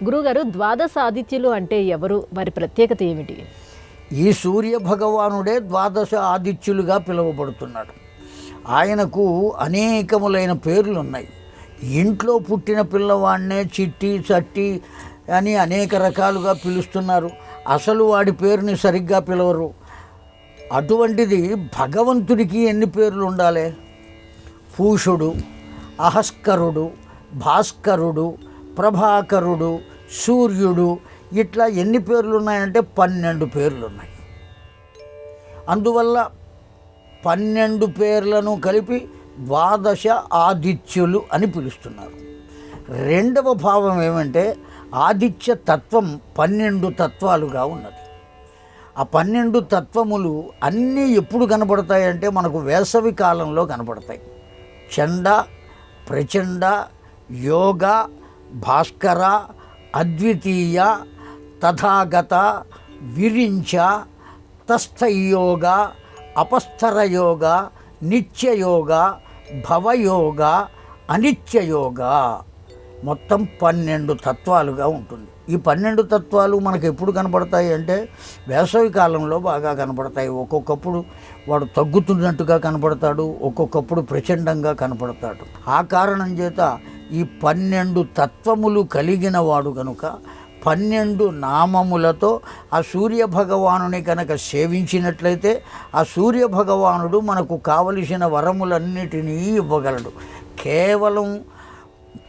గురుగారు, ద్వాదశ ఆదిత్యులు అంటే ఎవరు? వారి ప్రత్యేకత ఏమిటి? ఈ సూర్య భగవానుడే ద్వాదశ ఆదిత్యులుగా పిలువబడుతున్నాడు. ఆయనకు అనేకములైన పేర్లు ఉన్నాయి. ఇంట్లో పుట్టిన పిల్లవాడినే చిట్టి చట్టి అని అనేక రకాలుగా పిలుస్తున్నారు. అసలు వాడి పేరుని సరిగ్గా పిలవరు. అటువంటిది భగవంతుడికి ఎన్ని పేర్లు ఉండాలి? పూషుడు, అహస్కరుడు, భాస్కరుడు, ప్రభాకరుడు, సూర్యుడు, ఇట్లా ఎన్ని పేర్లు ఉన్నాయంటే 12 పేర్లు ఉన్నాయి. అందువల్ల 12 పేర్లను కలిపి ద్వాదశ ఆదిత్యులు అని పిలుస్తున్నారు. రెండవ భావం ఏమంటే ఆదిత్య తత్వం 12 తత్వాలుగా ఉన్నది. ఆ 12 తత్వములు అన్నీ ఎప్పుడు కనపడతాయంటే మనకు వేసవి కాలంలో కనపడతాయి. చండ, ప్రచండ, యోగ, భాస్కర, అద్వితీయ, తథాగత, విరించ, తస్థయోగ, అపస్థరయోగ, నిత్యయోగ, భవయోగ, అనిత్యయోగ, మొత్తం 12 తత్వాలుగా ఉంటుంది. ఈ 12 తత్వాలు మనకు ఎప్పుడు కనపడతాయి అంటే వేసవి కాలంలో బాగా కనపడతాయి. ఒక్కొక్కప్పుడు వాడు తగ్గుతున్నట్టుగా కనపడతాడు, ఒక్కొక్కప్పుడు ప్రచండంగా కనపడతాడు. ఆ కారణం చేత ఈ 12 తత్వములు కలిగిన వాడు కనుక 12 నామములతో ఆ సూర్య భగవానుని కనుక సేవించినట్లయితే ఆ సూర్య భగవానుడు మనకు కావలసిన వరములన్నిటినీ ఇవ్వగలడు. కేవలం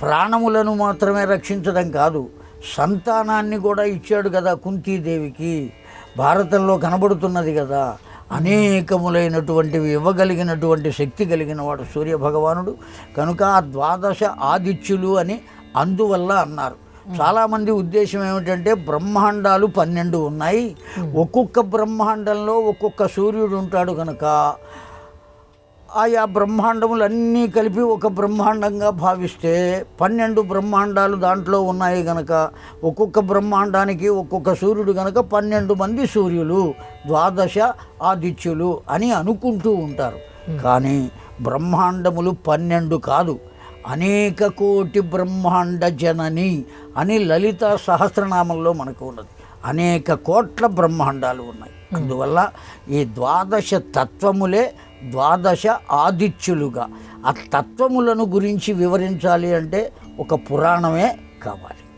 ప్రాణములను మాత్రమే రక్షించడం కాదు, సంతానాన్ని కూడా ఇచ్చాడు కదా కుంతీదేవికి. భారతంలో కనబడుతున్నది కదా, అనేకములైనటువంటివి ఇవ్వగలిగినటువంటి శక్తి కలిగిన వాడు సూర్య భగవానుడు కనుక ఆ ద్వాదశ ఆదిత్యులు అని అందువల్ల అన్నారు. చాలామంది ఉద్దేశం ఏమిటంటే బ్రహ్మాండాలు 12 ఉన్నాయి, ఒక్కొక్క బ్రహ్మాండంలో ఒక్కొక్క సూర్యుడు ఉంటాడు కనుక ఆయా బ్రహ్మాండములన్నీ కలిపి ఒక బ్రహ్మాండంగా భావిస్తే 12 బ్రహ్మాండాలు దాంట్లో ఉన్నాయి కనుక ఒక్కొక్క బ్రహ్మాండానికి ఒక్కొక్క సూర్యుడు కనుక 12 మంది సూర్యులు, ద్వాదశ ఆదిత్యులు అని అనుకుంటూ ఉంటారు. కానీ బ్రహ్మాండములు 12 కాదు, అనేక కోటి బ్రహ్మాండ జనని అని లలిత సహస్రనామంలో మనకు ఉన్నది. అనేక కోట్ల బ్రహ్మాండాలు ఉన్నాయి. అందువల్ల ఈ ద్వాదశ తత్వములే ద్వాదశ ఆదిత్యులుగా. ఆ తత్వములను గురించి వివరించాలి అంటే ఒక పురాణమే కావాలి.